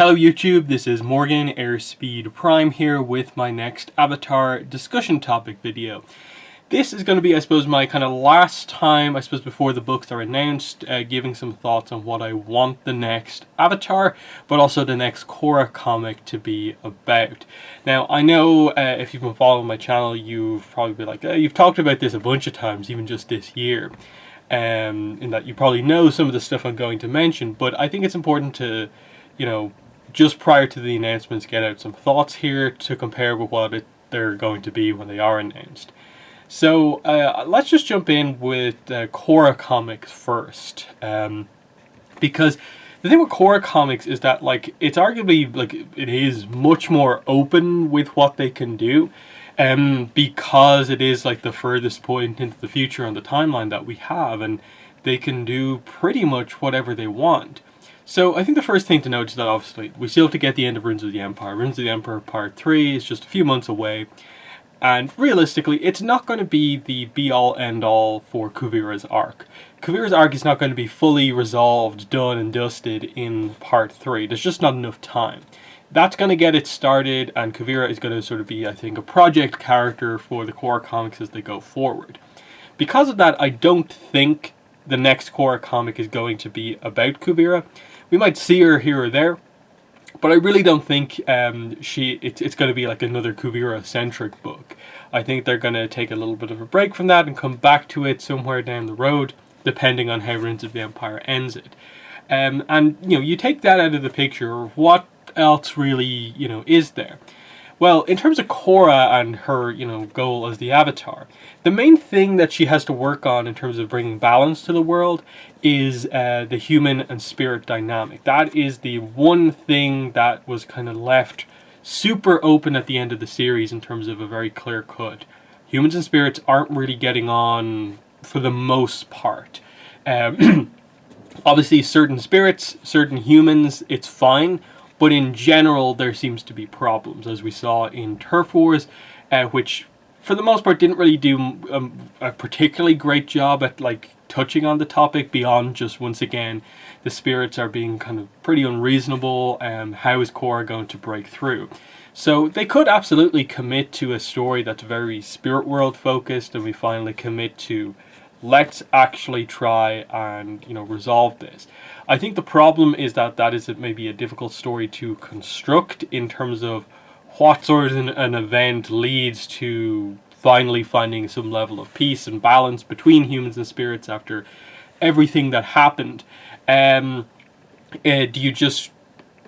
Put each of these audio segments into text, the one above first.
Hello YouTube, this is Morgan Airspeed Prime here with my next Avatar discussion topic video. This is going to be, I suppose, my kind of last time, before the books are announced, giving some thoughts on what I want the next Avatar, but also the next Korra comic to be about. Now, I know if you've been following my channel, you've probably been like, you've talked about this a bunch of times, even just this year. In that you probably know some of the stuff I'm going to mention, but I think it's important to, just prior to the announcements, get out some thoughts here to compare with what they're going to be when they are announced. So let's just jump in with Korra comics first, because the thing with Korra comics is that it's arguably it is much more open with what they can do, because it is the furthest point into the future on the timeline that we have, and they can do pretty much whatever they want. So I think the first thing to note is that obviously we still have to get the end of Ruins of the Empire. Ruins of the Empire Part 3 is just a few months away. And realistically, it's not going to be the be-all, end-all for Kuvira's arc. Kuvira's arc is not going to be fully resolved, done and dusted in Part 3. There's just not enough time. That's going to get it started, and Kuvira is going to sort of be, I think, a project character for the Korra comics as they go forward. Because of that, I don't think the next Korra comic is going to be about Kuvira. We might see her here or there, but I really don't think it's going to be like another Kuvira-centric book. I think they're going to take a little bit of a break from that and come back to it somewhere down the road, depending on how Ruins of the Empire ends it. And you take that out of the picture, what else really is there? Well, in terms of Korra and her goal as the Avatar, the main thing that she has to work on in terms of bringing balance to the world is the human and spirit dynamic. That is the one thing that was kind of left super open at the end of the series in terms of a very clear cut. Humans and spirits aren't really getting on for the most part. Obviously, certain spirits, certain humans, it's fine. But in general, there seems to be problems, as we saw in Turf Wars, which for the most part didn't really do a particularly great job at touching on the topic beyond just, once again, the spirits are being kind of pretty unreasonable. How is Korra going to break through? So they could absolutely commit to a story that's very spirit world focused, and we finally commit to let's actually try and resolve this. I think the problem is that is maybe a difficult story to construct in terms of what sort of an event leads to finally finding some level of peace and balance between humans and spirits after everything that happened. Do you just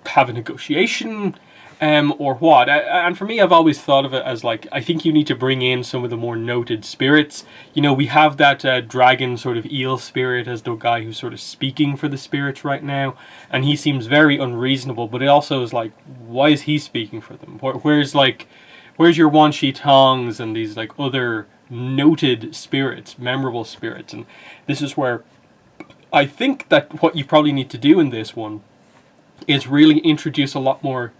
have a negotiation? Or what? And for me, I've always thought of it as I think you need to bring in some of the more noted spirits. We have that dragon sort of eel spirit as the guy who's sort of speaking for the spirits right now, and he seems very unreasonable, but it also is why is he speaking for them? Where's your Wan Shi Tongs and these other noted spirits, memorable spirits? And this is where I think that what you probably need to do in this one is really introduce a lot more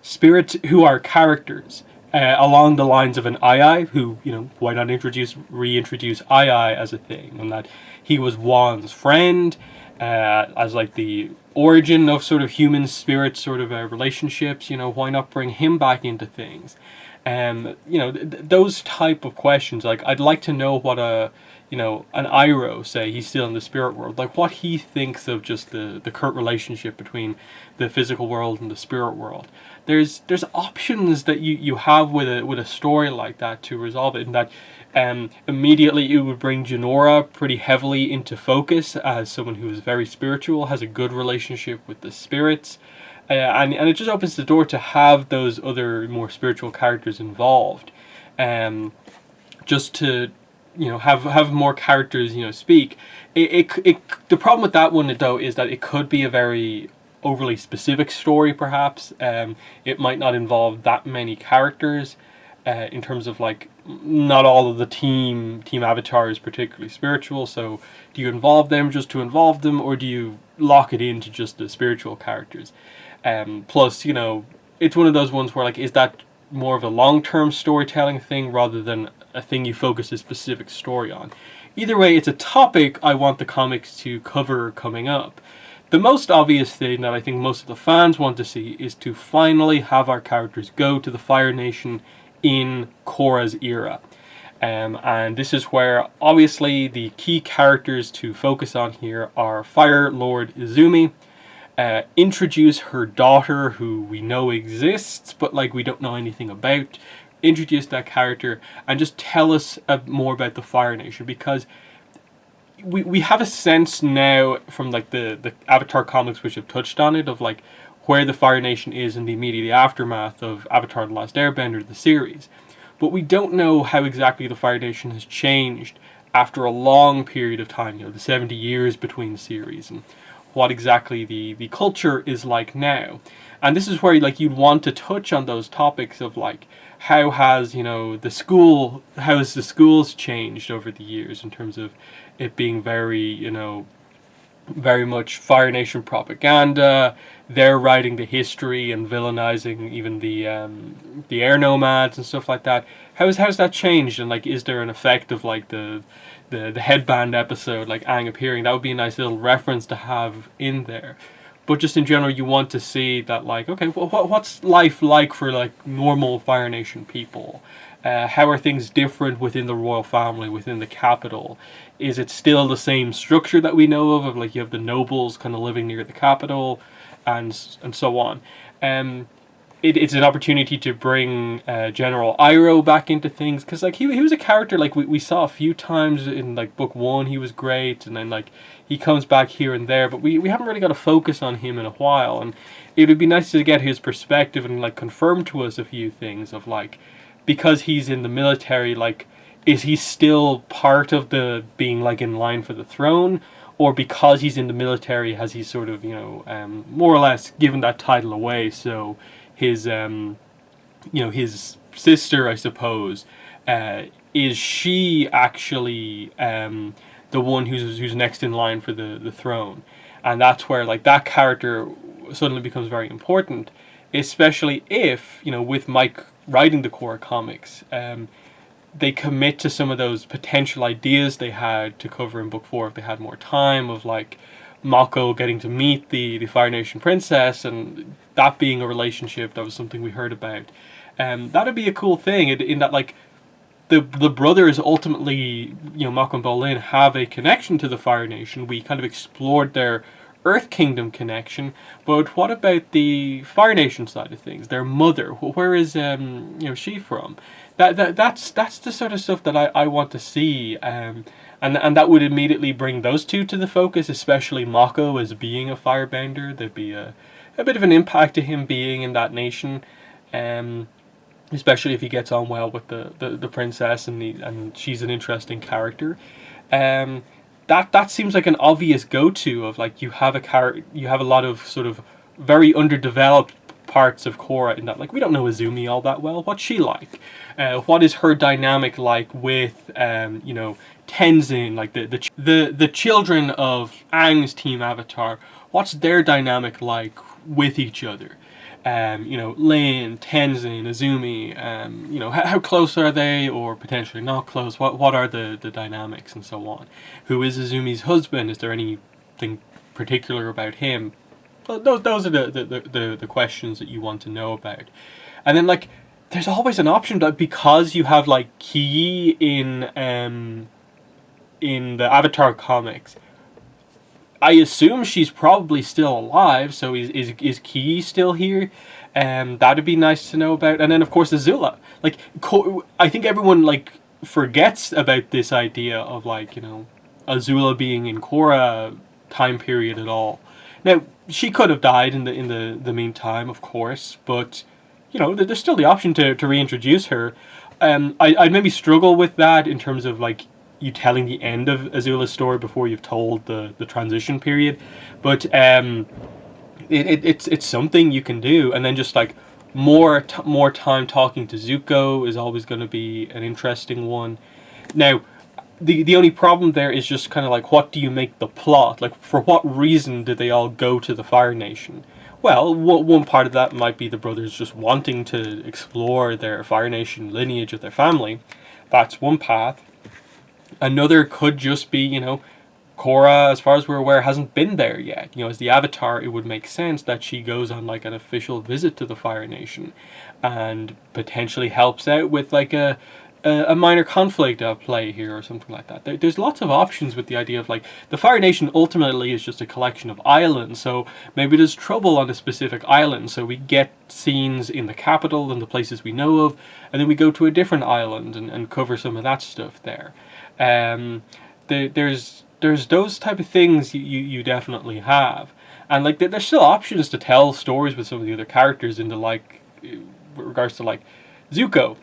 spirits who are characters along the lines of an Ai, who, why not reintroduce Ai as a thing, and that he was Wan's friend, as the origin of sort of human spirit sort of relationships. Why not bring him back into things? Those type of questions. I'd like to know what an Iroh, say he's still in the spirit world, what he thinks of just the current relationship between the physical world and the spirit world. There's options that you have with a story like that to resolve it, and that immediately it would bring Jinora pretty heavily into focus as someone who is very spiritual, has a good relationship with the spirits. And it just opens the door to have those other more spiritual characters involved, just to have more characters speak. The problem with that one though is that it could be a very overly specific story. Perhaps it might not involve that many characters in terms of not all of the team Avatar is particularly spiritual. So do you involve them just to involve them, or do you lock it into just the spiritual characters? Plus, it's one of those ones where is that more of a long-term storytelling thing rather than a thing you focus a specific story on? Either way, it's a topic I want the comics to cover coming up. the most obvious thing that I think most of the fans want to see is to finally have our characters go to the Fire Nation in Korra's era. And this is where, obviously, the key characters to focus on here are Fire Lord Izumi. Introduce her daughter, who we know exists, but like we don't know anything about. Introduce that character and just tell us more about the Fire Nation, because we have a sense now from like the Avatar comics which have touched on it, of like where the Fire Nation is in the immediate aftermath of Avatar: The Last Airbender, the series. But we don't know how exactly the Fire Nation has changed after a long period of time, the 70 years between the series, and what exactly the culture is like now. And this is where like you'd want to touch on those topics of like how has how has the schools changed over the years in terms of it being very much Fire Nation propaganda. They're writing the history and villainizing even the air nomads and stuff like that. How's that changed? And like, is there an effect of like the headband episode, like Aang appearing? That would be a nice little reference to have in there. But just in general, you want to see that, like, okay, well, what's life like for like normal Fire Nation people? How are things different within the royal family, within the capital? Is it still the same structure that we know of like you have the nobles kind of living near the capital, and so on. It's an opportunity to bring General Iroh back into things, because like he was a character like we saw a few times in like book one. He was great, and then like he comes back here and there, but we haven't really got a focus on him in a while, and it would be nice to get his perspective and like confirm to us a few things of like, because he's in the military, like, is he still part of the being like in line for the throne, or because he's in the military has he sort of more or less given that title away? So his his sister, I suppose, is she actually the one who's next in line for the throne? And that's where like that character suddenly becomes very important, especially if with Mike writing the Korra comics, they commit to some of those potential ideas they had to cover in book 4 if they had more time, of like Mako getting to meet the Fire Nation princess, and that being a relationship that was something we heard about. That'd be a cool thing in that like the brothers ultimately, Mako and Bolin, have a connection to the Fire Nation. We kind of explored their Earth Kingdom connection, but what about the Fire Nation side of things? Their mother, where is she from? That's the sort of stuff that I want to see, and that would immediately bring those two to the focus, especially Mako as being a firebender. There'd be a bit of an impact to him being in that nation, especially if he gets on well with the princess, and she's an interesting character. That seems like an obvious go-to of like you have a lot of sort of very underdeveloped parts of Korra, in that like we don't know Izumi all that well. What's she like? What is her dynamic like with Tenzin, like the children of Aang's team Avatar? What's their dynamic like with each other? Lin, Tenzin, Izumi, how close are they, or potentially not close? What are the dynamics and so on? Who is Izumi's husband? Is there anything particular about him? Well, those are the questions that you want to know about. And then like there's always an option that because you have like Ki in the Avatar comics, I assume she's probably still alive. So is Ki still here? That'd be nice to know about. And then of course Azula. Like I think everyone like forgets about this idea of like Azula being in Korra time period at all. Now she could have died in the meantime, of course, but there's still the option to reintroduce her. I'd maybe struggle with that in terms of like you telling the end of Azula's story before you've told the transition period, but it's something you can do. And then just like more time talking to Zuko is always going to be an interesting one. Now the only problem there is just kind of like, what do you make the plot? Like, for what reason did they all go to the Fire Nation? Well, one part of that might be the brothers just wanting to explore their Fire Nation lineage of their family. That's one path. Another could just be, Korra, as far as we're aware, hasn't been there yet. You know, as the Avatar, it would make sense that she goes on like an official visit to the Fire Nation, and potentially helps out with like a minor conflict at play here or something like that. There's lots of options with the idea of like the Fire Nation ultimately is just a collection of islands, so maybe there's trouble on a specific island, so we get scenes in the capital and the places we know of, and then we go to a different island and cover some of that stuff there. There's those type of things you definitely have, and like there's still options to tell stories with some of the other characters in the like regards to like Zuko.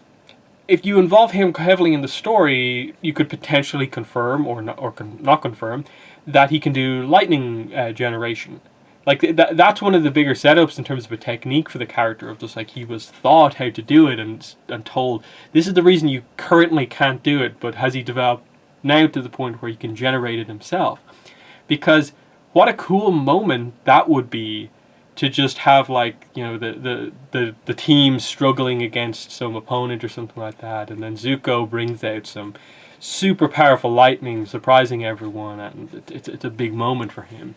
If you involve him heavily in the story, you could potentially confirm or not confirm that he can do lightning generation. Like that's one of the bigger setups in terms of a technique for the character, of just like he was taught how to do it and told this is the reason you currently can't do it, but has he developed now to the point where he can generate it himself? Because what a cool moment that would be, to just have like, you know, the team struggling against some opponent or something like that, and then Zuko brings out some super powerful lightning, surprising everyone, and it's a big moment for him.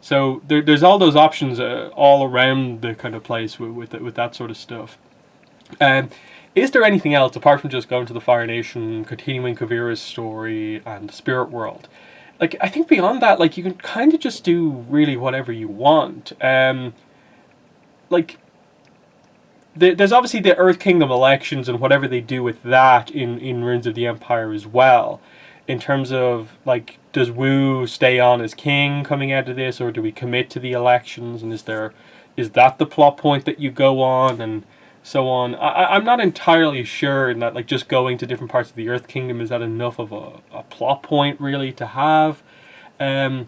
So there's all those options all around the kind of place with that sort of stuff. Is there anything else apart from just going to the Fire Nation, continuing Kuvira's story and the Spirit World? Like, I think beyond that, like, you can kind of just do really whatever you want. Like, there's obviously the Earth Kingdom elections and whatever they do with that in Ruins of the Empire as well. In terms of, like, does Wu stay on as king coming out of this, or do we commit to the elections, and is that the plot point that you go on, and so on. I'm not entirely sure in that, like, just going to different parts of the Earth Kingdom, is that enough of a plot point really to have? The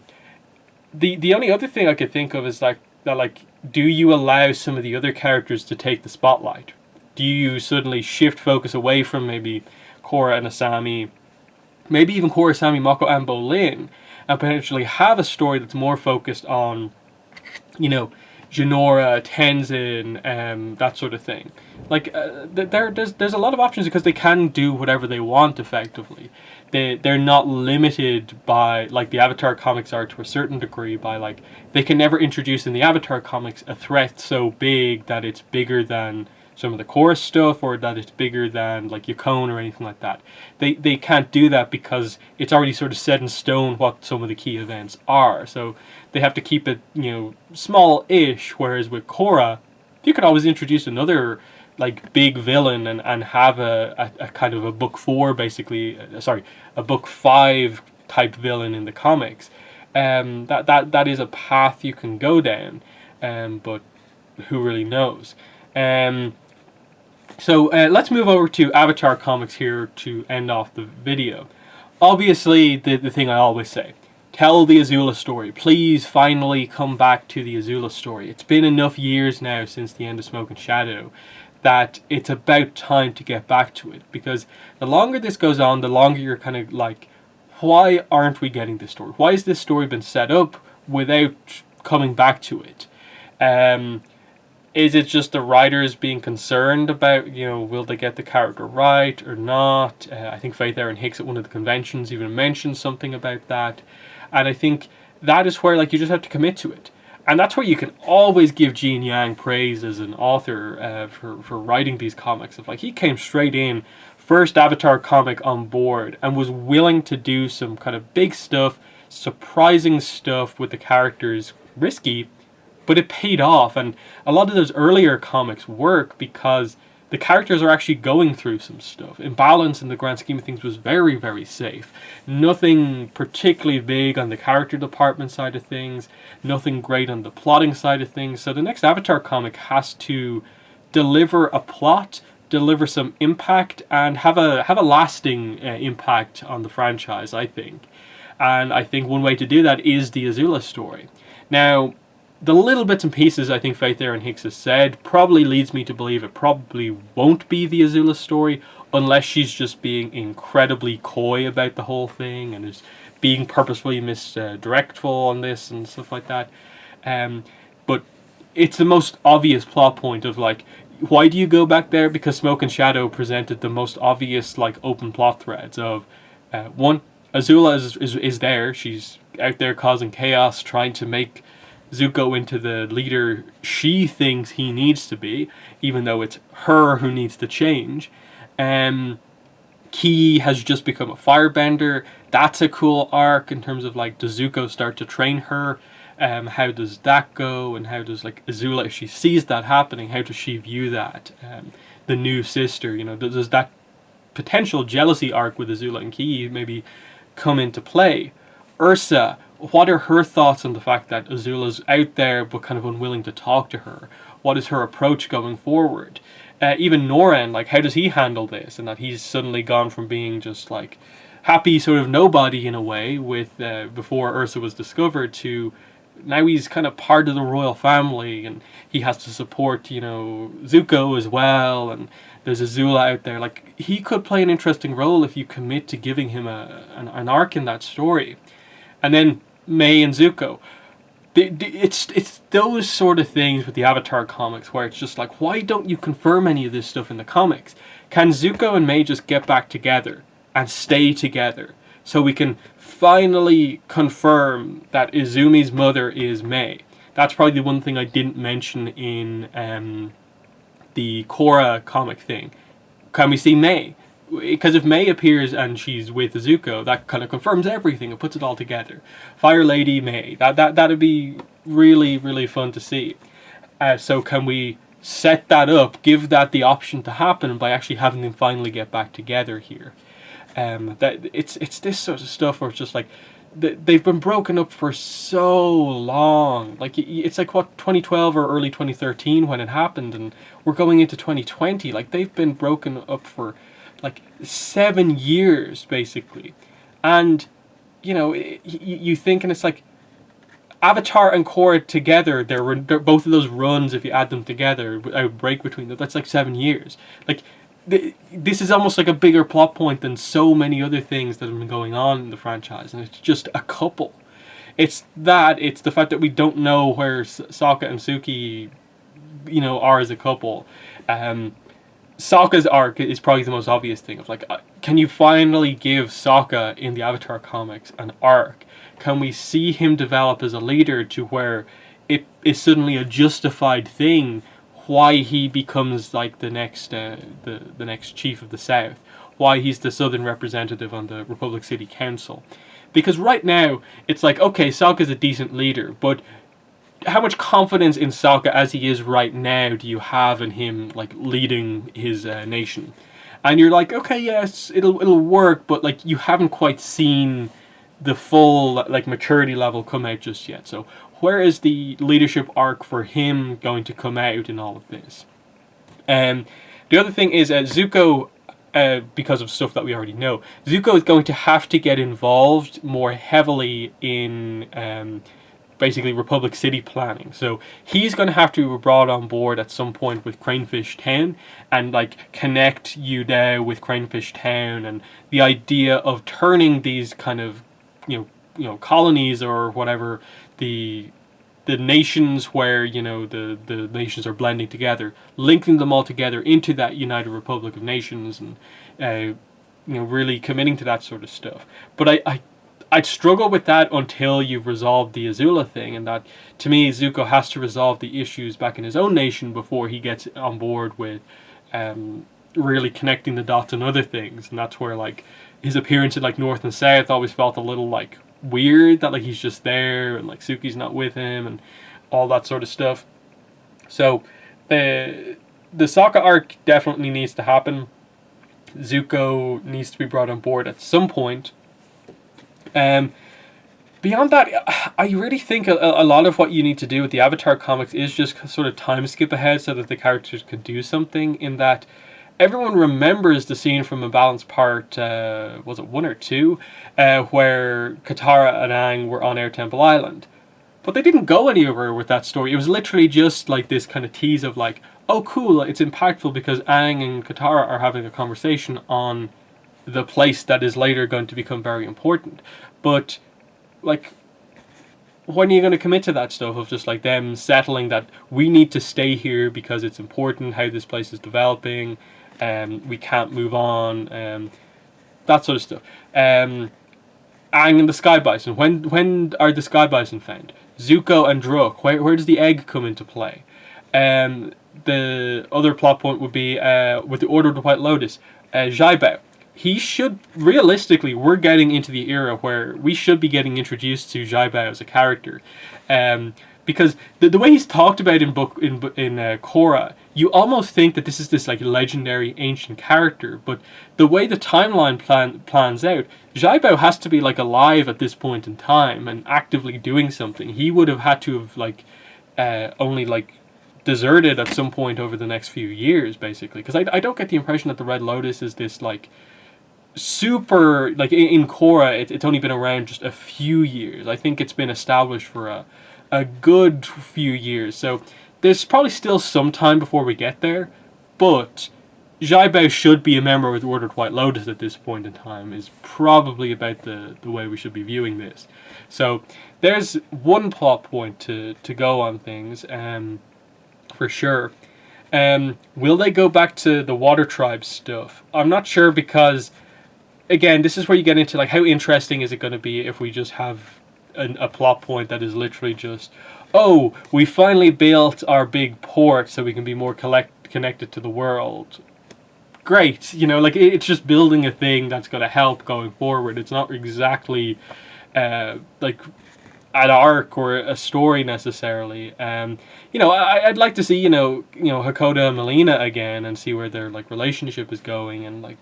only other thing I could think of is like that, like, do you allow some of the other characters to take the spotlight? Do you suddenly shift focus away from maybe Korra and Asami, maybe even Korra, Asami, Mako, and Bolin, and potentially have a story that's more focused on, you know, Jinora, Tenzin, that sort of thing. Like, there's a lot of options because they can do whatever they want effectively. They're not limited by, like the Avatar comics are to a certain degree, by like, they can never introduce in the Avatar comics a threat so big that it's bigger than some of the Korra stuff, or that it's bigger than like Yukon or anything like that. They can't do that because it's already sort of set in stone what some of the key events are. So they have to keep it, you know, small-ish. Whereas with Korra, you could always introduce another like big villain and have a kind of a book 4 basically, a book 5 type villain in the comics. That is a path you can go down, but who really knows? So let's move over to Avatar comics here to end off the video. Obviously, the thing I always say, tell the Azula story. Please finally come back to the Azula story. It's been enough years now since the end of Smoke and Shadow that it's about time to get back to it. Because the longer this goes on, the longer you're kind of like, why aren't we getting this story? Why has this story been set up without coming back to it? Is it just the writers being concerned about, you know, will they get the character right or not? I think Faith Erin Hicks at one of the conventions even mentioned something about that. And I think that is where, like, you just have to commit to it. And that's where you can always give Gene Yang praise as an author for writing these comics. Of like, he came straight in, first Avatar comic on board, and was willing to do some kind of big stuff, surprising stuff with the characters, risky, but it paid off. And a lot of those earlier comics work because the characters are actually going through some stuff. Imbalance in the grand scheme of things was very, very safe. Nothing particularly big on the character department side of things. Nothing great on the plotting side of things. So the next Avatar comic has to deliver a plot, deliver some impact, and have a lasting impact on the franchise, I think. And I think one way to do that is the Azula story. Now, the little bits and pieces I think Faith Erin Hicks has said probably leads me to believe it probably won't be the Azula story, unless she's just being incredibly coy about the whole thing and is being purposefully misdirectful on this and stuff like that. But it's the most obvious plot point of, like, why do you go back there? Because Smoke and Shadow presented the most obvious, like, open plot threads of, one, Azula is there. She's out there causing chaos, trying to make Zuko into the leader she thinks he needs to be, even though it's her who needs to change. Ki has just become a firebender. That's a cool arc in terms of like, does Zuko start to train her? How does that go? And how does like Azula, if she sees that happening, how does she view that? The new sister, does that potential jealousy arc with Azula and Ki maybe come into play? Ursa, what are her thoughts on the fact that Azula's out there but kind of unwilling to talk to her? What is her approach going forward? Even Noran, like, how does he handle this? And that he's suddenly gone from being just like happy sort of nobody in a way with before Ursa was discovered to now he's kind of part of the royal family, and he has to support Zuko as well, and there's Azula out there. Like, he could play an interesting role if you commit to giving him an arc in that story. And then Mai and Zuko. It's those sort of things with the Avatar comics where it's just like, why don't you confirm any of this stuff in the comics? Can Zuko and Mai just get back together and stay together so we can finally confirm that Izumi's mother is Mai? That's probably the one thing I didn't mention in the Korra comic thing. Can we see Mai? Because if Mai appears and she's with Zuko, that kind of confirms everything. It puts it all together. Fire Lady Mai. That'd be really, really fun to see. So can we set that up, give that the option to happen by actually having them finally get back together here? That it's this sort of stuff where it's just like they've been broken up for so long. Like, it's like, what, 2012 or early 2013 when it happened, and we're going into 2020. Like, they've been broken up for like 7 years basically. And you think, and it's like Avatar and Korra together, they're both of those runs, if you add them together without a break between them, that's like 7 years. Like, this is almost like a bigger plot point than so many other things that have been going on in the franchise, and it's just a couple. It's the fact that we don't know where Sokka and Suki are as a couple. Sokka's arc is probably the most obvious thing of like, can you finally give Sokka in the Avatar comics an arc? Can we see him develop as a leader to where it is suddenly a justified thing why he becomes like the next chief of the South, why he's the Southern representative on the Republic City Council? Because right now it's like, okay, Sokka's a decent leader, but how much confidence in Sokka as he is right now do you have in him like leading his nation? And you're like, okay, yes, it'll work, but like, you haven't quite seen the full like maturity level come out just yet. So where is the leadership arc for him going to come out in all of this? The other thing is Zuko, because of stuff that we already know, Zuko is going to have to get involved more heavily in basically Republic City planning. So he's going to have to be brought on board at some point with Cranefish Town and like connect Yu with Cranefish Town, and the idea of turning these kind of colonies or whatever, the nations where the nations are blending together, linking them all together into that United Republic of Nations, and really committing to that sort of stuff. But I'd struggle with that until you've resolved the Azula thing, and that, to me, Zuko has to resolve the issues back in his own nation before he gets on board with really connecting the dots and other things. And that's where like his appearance in like North and South always felt a little like weird, that like he's just there and like Suki's not with him and all that sort of stuff. So the Sokka arc definitely needs to happen. Zuko needs to be brought on board at some point. Beyond that, I really think a lot of what you need to do with the Avatar comics is just sort of time skip ahead so that the characters can do something, in that everyone remembers the scene from A Balanced Part, was it 1 or 2, where Katara and Aang were on Air Temple Island. But they didn't go anywhere with that story. It was literally just like this kind of tease of like, oh cool, it's impactful because Aang and Katara are having a conversation on the place that is later going to become very important. But like, when are you going to commit to that stuff of just like them settling that we need to stay here because it's important how this place is developing, we can't move on, that sort of stuff. Aang and the Sky Bison. When are the Sky Bison found? Zuko and Druk. Where does the egg come into play? The other plot point would be with the Order of the White Lotus. Xiaobao. He should, realistically, we're getting into the era where we should be getting introduced to Xiaobao as a character. Because the way he's talked about in Korra, you almost think that this is this like legendary ancient character, but the way the timeline plans out, Xiaobao has to be like alive at this point in time and actively doing something. He would have had to have like only like deserted at some point over the next few years, basically. Because I don't get the impression that the Red Lotus is this like super like in Korra. It's only been around just a few years. I think it's been established for a good few years. So there's probably still some time before we get there, but Xiaobao should be a member of the Order of White Lotus at this point in time is probably about the way we should be viewing this. So there's one plot point to go on things, for sure. Will they go back to the Water Tribe stuff? I'm not sure, because again, this is where you get into like how interesting is it going to be if we just have a plot point that is literally just, oh, we finally built our big port so we can be more connected to the world. Great, like it's just building a thing that's going to help going forward. It's not exactly like an arc or a story necessarily. I'd like to see Hakoda and Melina again and see where their like relationship is going, and like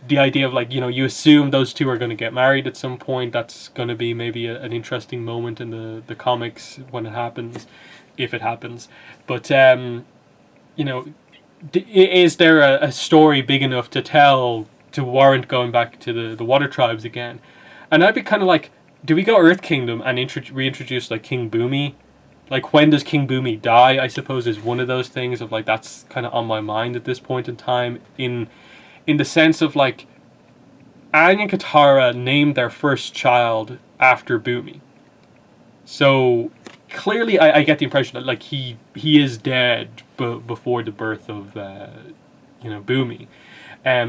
the idea of like you assume those two are going to get married at some point. That's going to be maybe an interesting moment in the comics when it happens, if it happens. But is there a story big enough to tell to warrant going back to the Water Tribes again? And I'd be kind of like, do we go Earth Kingdom and reintroduce like King Boomy? Like, when does King Boomy die, I suppose, is one of those things of like, that's kind of on my mind at this point in time, in the sense of like Aang and Katara named their first child after Boomy. So clearly I get the impression that like he is dead before the birth of Boomy.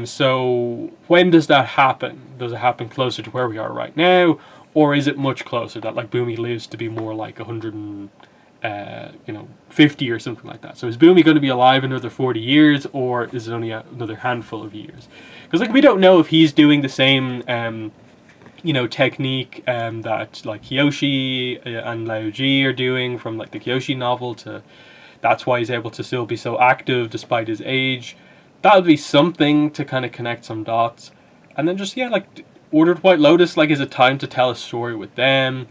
So when does that happen? Does it happen closer to where we are right now, or is it much closer that like Boomy lives to be more like 150 or something like that? So is Boomy going to be alive another 40 years, or is it only another handful of years? Because like we don't know if he's doing the same technique that like Kyoshi and Lao Ji are doing from like the Kyoshi novel, to that's why he's able to still be so active despite his age. That would be something to kind of connect some dots. And then just like Ordered White Lotus, like, is it time to tell a story with them?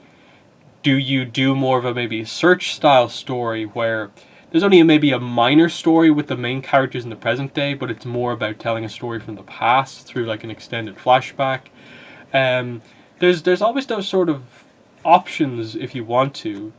Do you do more of a maybe search style story where there's only maybe a minor story with the main characters in the present day, but it's more about telling a story from the past through like an extended flashback? There's always those sort of options if you want to.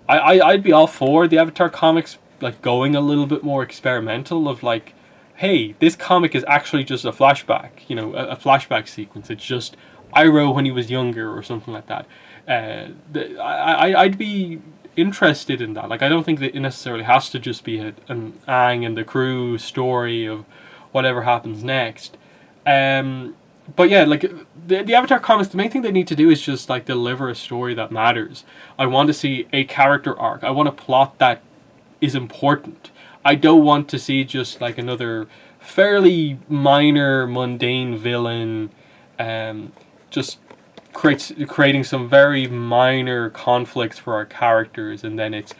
I'd be all for the Avatar comics like going a little bit more experimental, of like, hey, this comic is actually just a flashback, a flashback sequence. It's just Iroh when he was younger or something like that. I'd be interested in that. Like, I don't think that it necessarily has to just be an Aang and the crew story of whatever happens next. But yeah, like the Avatar comics, the main thing they need to do is just like deliver a story that matters. I want to see a character arc. I want a plot that is important. I don't want to see just like another fairly minor, mundane villain, just creating some very minor conflicts for our characters, and then it's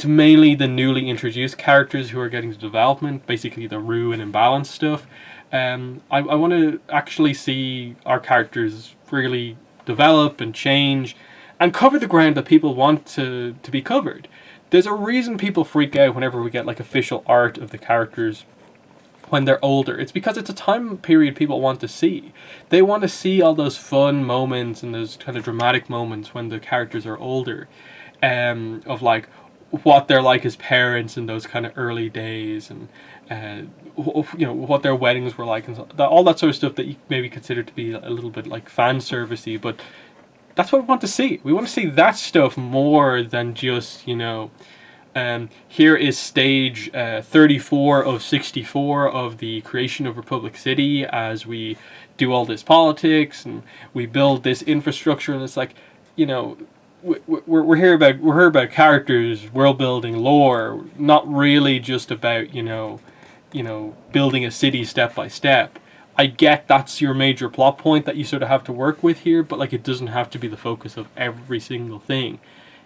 mainly the newly introduced characters who are getting the development, basically the Rue and Imbalance stuff. I want to actually see our characters really develop and change and cover the ground that people want to be covered. There's a reason people freak out whenever we get like official art of the characters when they're older. It's because it's a time period people want to see. They want to see all those fun moments and those kind of dramatic moments when the characters are older, of like what they're like as parents in those kind of early days, and what their weddings were like, and all that sort of stuff that you maybe consider to be a little bit like fan servicey, but that's what we want to see. We want to see that stuff more than just Here is stage 34 of 64 of the creation of Republic City, as we do all this politics and we build this infrastructure, and it's like, you know, we're here about characters, world building, lore, not really just about building a city step by step. I get that's your major plot point that you sort of have to work with here, but like, it doesn't have to be the focus of every single thing,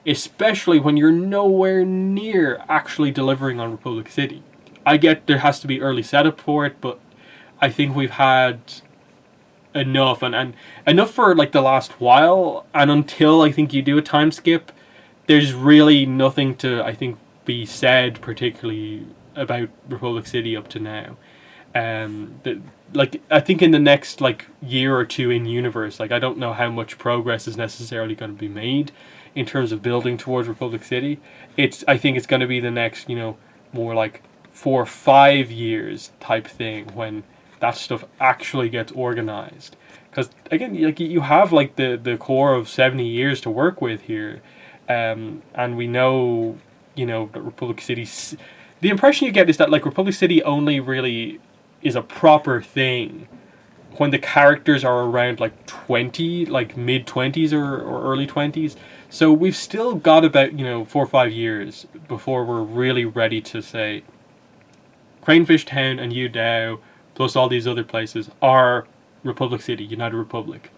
especially when you're nowhere near actually delivering on Republic City. I get there has to be early setup for it, but I think we've had enough, and enough for like the last while, and until I think you do a time skip, there's really nothing to, I think, be said particularly about Republic City up to now. Like, I think in the next like year or two in universe, like, I don't know how much progress is necessarily going to be made in terms of building towards Republic City. I think it's going to be the next, more like 4 or 5 years type thing when that stuff actually gets organized. Because again, like, you have like the core of 70 years to work with here, and we know, that Republic City. The impression you get is that like Republic City only really is a proper thing when the characters are around like 20, like mid 20s or early 20s. So we've still got about 4 or 5 years before we're really ready to say Cranefish Town and Udao plus all these other places are Republic City, United Republic.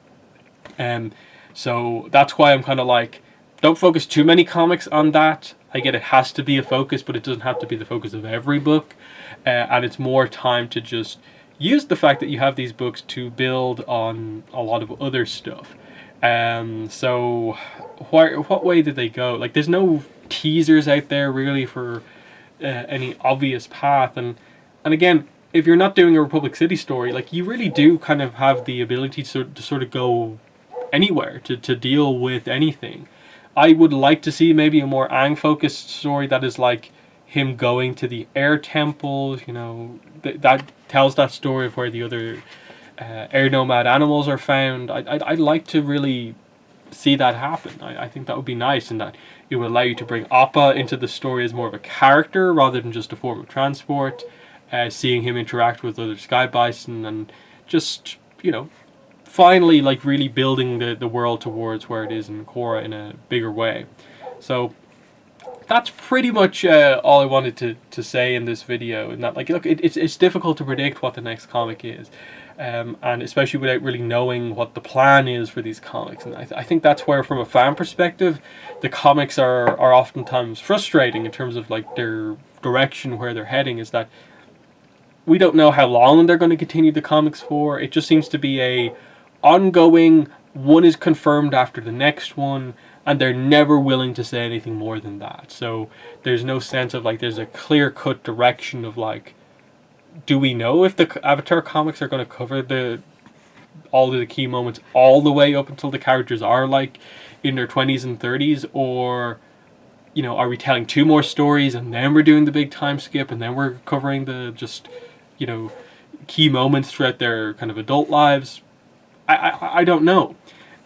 So that's why I'm kind of like, don't focus too many comics on that. I get it has to be a focus, but it doesn't have to be the focus of every book. And it's more time to just use the fact that you have these books to build on a lot of other stuff. So what way did they go? Like, there's no teasers out there really for any obvious path. And again, if you're not doing a Republic City story, like, you really do kind of have the ability to sort of go anywhere, to deal with anything. I would like to see maybe a more Aang-focused story that is like him going to the air temples, that tells that story of where the other air nomad animals are found. I'd like to really see that happen. I think that would be nice, and that it would allow you to bring Appa into the story as more of a character rather than just a form of transport. Seeing him interact with other sky bison, and just, finally like really building the world towards where it is in Korra in a bigger way. So that's pretty much all I wanted to say in this video. And that, like, look, it's difficult to predict what the next comic is, and especially without really knowing what the plan is for these comics. And I think that's where, from a fan perspective, the comics are oftentimes frustrating in terms of like their direction, where they're heading, is that we don't know how long they're going to continue the comics for. It just seems to be a ongoing, one is confirmed after the next one, and they're never willing to say anything more than that. So there's no sense of like, there's a clear-cut direction of like, do we know if the Avatar comics are going to cover all of the key moments all the way up until the characters are like in their 20s and 30s, or are we telling 2 more stories and then we're doing the big time skip and then we're covering the just key moments throughout their kind of adult lives? I don't know.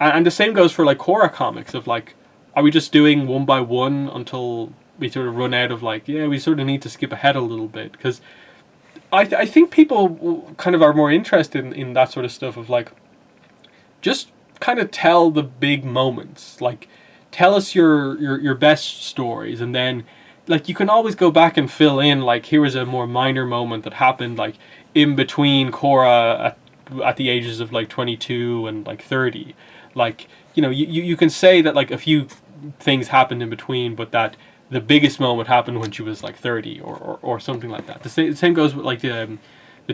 And the same goes for like Korra comics, of like, are we just doing one by one until we sort of run out of like, we sort of need to skip ahead a little bit? Because I think people kind of are more interested in that sort of stuff of like, just kind of tell the big moments, like tell us your best stories, and then like you can always go back and fill in, like, here was a more minor moment that happened like in between Korra at the ages of like 22 and like 30. Like, you can say that like a few things happened in between, but that the biggest moment happened when she was like 30 or something like that. The same goes with like the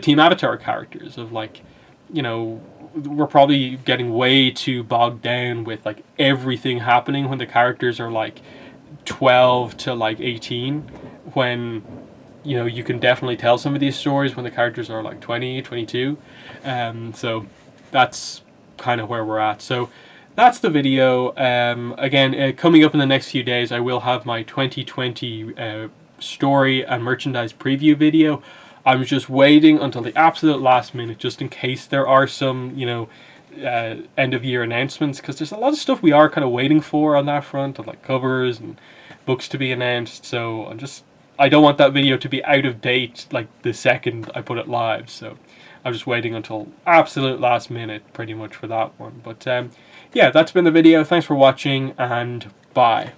Team Avatar characters, of like, we're probably getting way too bogged down with like everything happening when the characters are like 12 to like 18, when you can definitely tell some of these stories when the characters are like 20, 22. So that's kind of where we're at. So that's the video. Again, coming up in the next few days, I will have my 2020 story and merchandise preview video. I'm just waiting until the absolute last minute, just in case there are some, end of year announcements, because there's a lot of stuff we are kind of waiting for on that front, like covers and books to be announced. So I don't want that video to be out of date like the second I put it live. So I'm just waiting until absolute last minute pretty much for that one. But yeah, that's been the video. Thanks for watching, and bye.